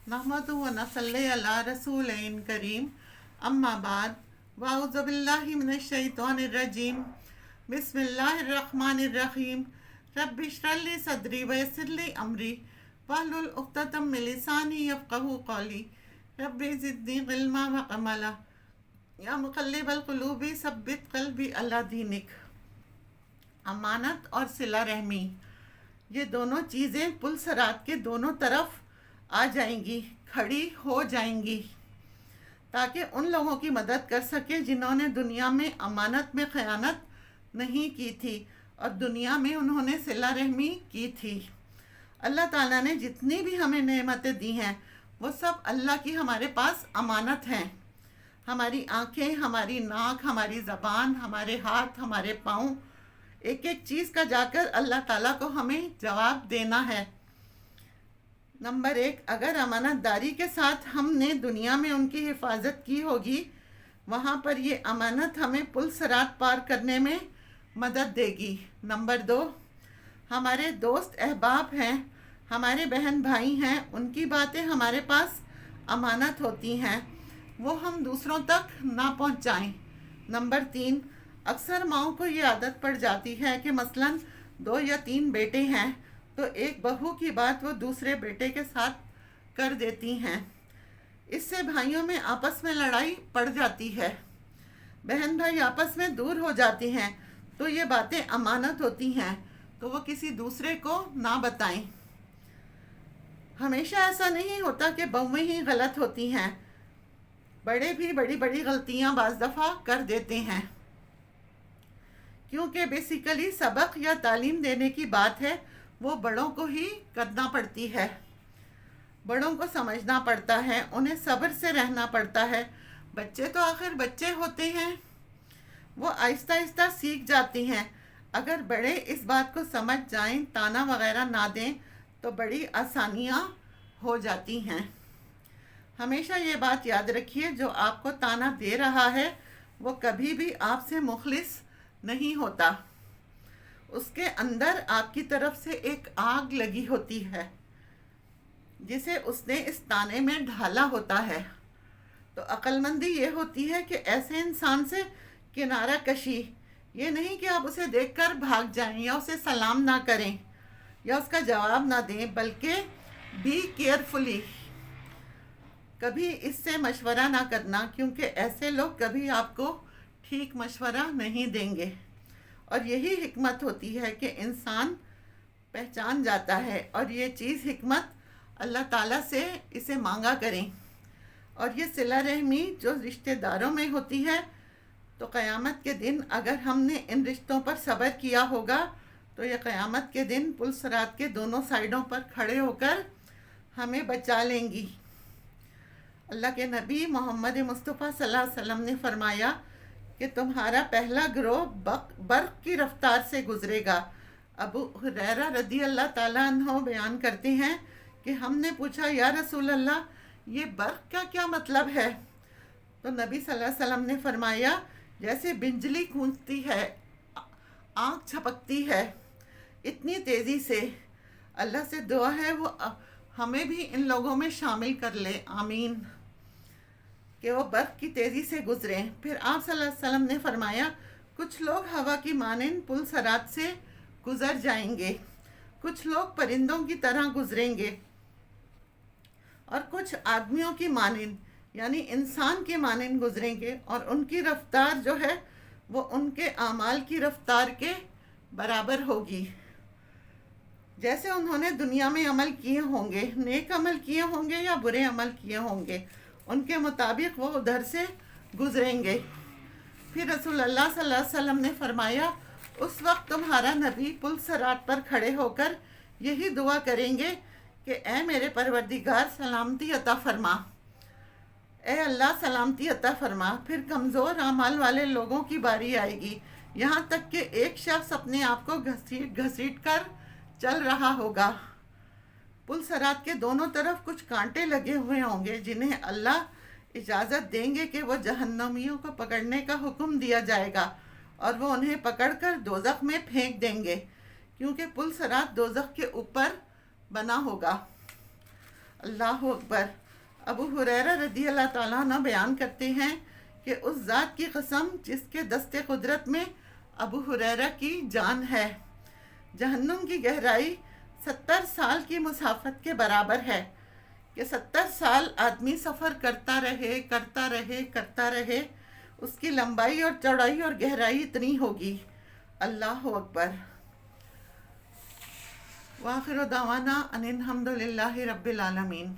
नहमदुहु व नसल्ली अला रसूलिन करीम अम्मा बाद वाउज़ु बिल्लाहि मिनश शैतानिर रजीम बिस्मिल्लाहिर रहमानिर रहीम रब्बि इश्रह ली सदरी व यस्सिर ली अमरी वहलुल उक़्दतम मिन लिसानी यफ़क़हू क़ौली रब्बि ज़िदनी इल्मा व अमला या मुक़ल्लिबल क़ुलूबि सब्बित क़ल्बी अला दीनिक। अमानत और सिला रहमी, ये दोनों चीज़ें पुल सरात के दोनों तरफ आ जाएंगी, खड़ी हो जाएंगी, ताकि उन लोगों की मदद कर सके जिन्होंने दुनिया में अमानत में ख़यानत नहीं की थी और दुनिया में उन्होंने सिला रहमी की थी। अल्लाह ताला ने जितनी भी हमें नेमतें दी हैं वो सब अल्लाह की हमारे पास अमानत हैं। हमारी आँखें, हमारी नाक, हमारी ज़बान, हमारे हाथ, हमारे पाँव, एक एक चीज़ का जाकर अल्लाह ताला को हमें जवाब देना है। नंबर 1, अगर अमानतदारी के साथ हमने दुनिया में उनकी हिफाजत की होगी, वहाँ पर ये अमानत हमें पुल सरात पार करने में मदद देगी। नंबर 2, हमारे दोस्त अहबाब हैं, हमारे बहन भाई हैं, उनकी बातें हमारे पास अमानत होती हैं, वो हम दूसरों तक ना पहुँचाएं। नंबर 3, अक्सर माओं को ये आदत पड़ जाती है कि मसलन 2 या 3 बेटे हैं तो एक बहू की बात वो दूसरे बेटे के साथ कर देती हैं। इससे भाइयों में आपस में लड़ाई पड़ जाती है, बहन भाई आपस में दूर हो जाती हैं। तो ये बातें अमानत होती हैं तो वो किसी दूसरे को ना बताएं। हमेशा ऐसा नहीं होता कि बहुएं ही गलत होती हैं, बड़े भी बड़ी बड़ी गलतियां बाज़ दफ़ा कर देते हैं, क्योंकि बेसिकली सबक या तालीम देने की बात है वो बड़ों को ही करना पड़ती है। बड़ों को समझना पड़ता है, उन्हें सब्र से रहना पड़ता है। बच्चे तो आखिर बच्चे होते हैं, वो आहिस्ता आहिस्ता सीख जाती हैं। अगर बड़े इस बात को समझ जाएं, ताना वगैरह ना दें, तो बड़ी आसानियाँ हो जाती हैं। हमेशा ये बात याद रखिए, जो आपको ताना दे रहा है वो कभी भी आपसे मुखलिस नहीं होता। उसके अंदर आपकी तरफ से एक आग लगी होती है जिसे उसने इस ताने में ढाला होता है। तो अक्लमंदी ये होती है कि ऐसे इंसान से किनारा कशी, ये नहीं कि आप उसे देखकर भाग जाएं या उसे सलाम ना करें या उसका जवाब ना दें, बल्कि बी केयरफुली, कभी इससे मशवरा ना करना, क्योंकि ऐसे लोग कभी आपको ठीक मशवरा नहीं देंगे। और यही हिकमत होती है कि इंसान पहचान जाता है, और ये चीज़ हिकमत अल्लाह ताला से इसे मांगा करें। और ये सिला रहमी जो रिश्तेदारों में होती है, तो क़यामत के दिन अगर हमने इन रिश्तों पर सब्र किया होगा तो ये क़यामत के दिन पुल सरात के दोनों साइडों पर खड़े होकर हमें बचा लेंगी। अल्लाह के नबी मोहम्मद मुस्तफ़ा सल्लल्लाहु अलैहि वसल्लम ने फरमाया कि तुम्हारा पहला गिरोह बर्क़ की रफ्तार से गुजरेगा। अबू हुरैरा रदी अल्लाह ताला अन्हो बयान करते हैं कि हमने पूछा, या रसूल अल्लाह, ये बर्क़ का क्या मतलब है? तो नबी सल्लल्लाहु अलैहि वसल्लम ने फरमाया, जैसे बिजली गूंजती है, आँख झपकती है, इतनी तेज़ी से। अल्लाह से दुआ है वो हमें भी इन लोगों में शामिल कर ले, आमीन, कि वो बर्फ़ की तेज़ी से गुज़रें। फिर आप सल्लल्लाहु अलैहि वसल्लम ने फरमाया, कुछ लोग हवा की मानिंद पुल सरात से गुज़र जाएंगे, कुछ लोग परिंदों की तरह गुज़रेंगे, और कुछ आदमियों की मानिंद यानी इंसान की मानिंद गुज़रेंगे, और उनकी रफ्तार जो है वो उनके आमाल की रफ्तार के बराबर होगी। जैसे उन्होंने दुनिया में अमल किए होंगे, नेक अमल किए होंगे या बुरे अमल किए होंगे, उनके मुताबिक वो उधर से गुज़रेंगे। फिर रसूल अल्लाह सल्लल्लाहु अलैहि वसल्लम ने फरमाया, उस वक्त तुम्हारा नबी पुल सरात पर खड़े होकर यही दुआ करेंगे कि ए मेरे परवरदिगार, सलामती अता फरमा, ए अल्लाह सलामती अता फरमा। फिर कमज़ोर आमाल वाले लोगों की बारी आएगी, यहाँ तक कि एक शख्स अपने आप को घसीट घसीट कर चल रहा होगा। पुल सरात के दोनों तरफ कुछ कांटे लगे हुए होंगे, जिन्हें अल्लाह इजाज़त देंगे कि वो जहन्नमियों को पकड़ने का हुक्म दिया जाएगा, और वो उन्हें पकड़कर दोज़ख में फेंक देंगे, क्योंकि पुल सरात दोज़ख के ऊपर बना होगा। اللہ اکبر۔ ابو ہریرہ رضی اللہ تعالیٰ عنہ بیان کرتے ہیں کہ اس ذات کی قسم جس کے دست قدرت میں ابو ہریرہ کی جان ہے، جہنم کی گہرائی 70 سال کی مسافت کے برابر ہے، کہ 70 سال آدمی سفر کرتا رہے کرتا رہے کرتا رہے، اس کی لمبائی اور چوڑائی اور گہرائی اتنی ہوگی۔ اللہ اکبر۔ وآخر دعوانا ان الحمد للہ رب العالمین۔